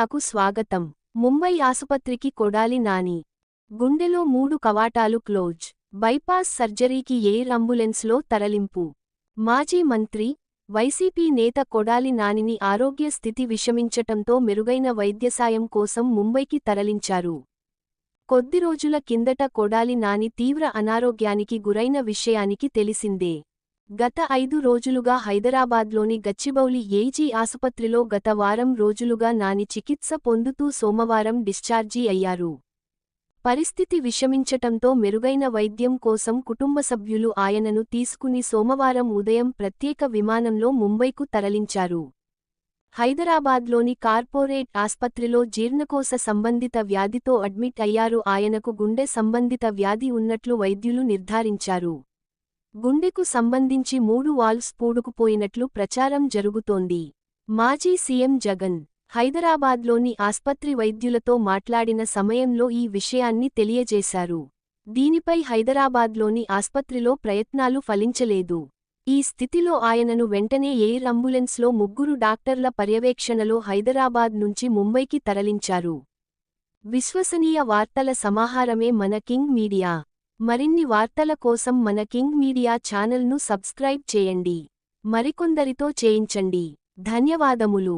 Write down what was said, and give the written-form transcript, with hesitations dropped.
మీడియాకు స్వాగతం. ముంబై ఆసుపత్రికి కొడాలి నాని. గుండెలో 3 కవాటాలు క్లోజ్. బైపాస్ సర్జరీకి ఎయిర్ అంబులెన్స్లో తరలింపు. మాజీ మంత్రి, వైసీపీ నేత కొడాలి నానిని ఆరోగ్య స్థితి విషమించటంతో మెరుగైన వైద్యసాయం కోసం ముంబైకి తరలించారు. కొద్ది రోజుల కిందట కొడాలి నాని తీవ్ర అనారోగ్యానికి గురైన విషయానికి తెలిసిందే. గత 5 రోజులుగా హైదరాబాద్లోని గచ్చిబౌలి ఏజీ ఆసుపత్రిలో గత వారం రోజులుగా నాని చికిత్స పొందుతూ సోమవారం డిశ్చార్జి అయ్యారు. పరిస్థితి విషమించటంతో మెరుగైన వైద్యం కోసం కుటుంబ సభ్యులు ఆయనను తీసుకుని సోమవారం ఉదయం ప్రత్యేక విమానంలో ముంబైకు తరలించారు. హైదరాబాద్లోని కార్పొరేట్ ఆస్పత్రిలో జీర్ణకోశ సంబంధిత వ్యాధితో అడ్మిట్ అయ్యారు. ఆయనకు గుండె సంబంధిత వ్యాధి ఉన్నట్లు వైద్యులు నిర్ధారించారు. గుండెకు సంబంధించి 3 వాల్వ్స్ పూడుకుపోయినట్లు ప్రచారం జరుగుతోంది. మాజీ సీఎం జగన్ హైదరాబాద్లోని ఆస్పత్రి వైద్యులతో మాట్లాడిన సమయంలో ఈ విషయాన్ని తెలియజేశారు. దీనిపై హైదరాబాద్లోని ఆస్పత్రిలో ప్రయత్నాలు ఫలించలేదు. ఈ స్థితిలో ఆయనను వెంటనే ఎయిర్ అంబులెన్స్లో 3 డాక్టర్ల పర్యవేక్షణలో హైదరాబాద్ నుంచి ముంబైకి తరలించారు. విశ్వసనీయ వార్తల సమాహారమే మన కింగ్ మీడియా. మరిన్ని వార్తల కోసం మన కింగ్ మీడియా ఛానల్ను సబ్స్క్రైబ్ చేయండి. మరికొందరితో చేయించండి. ధన్యవాదములు.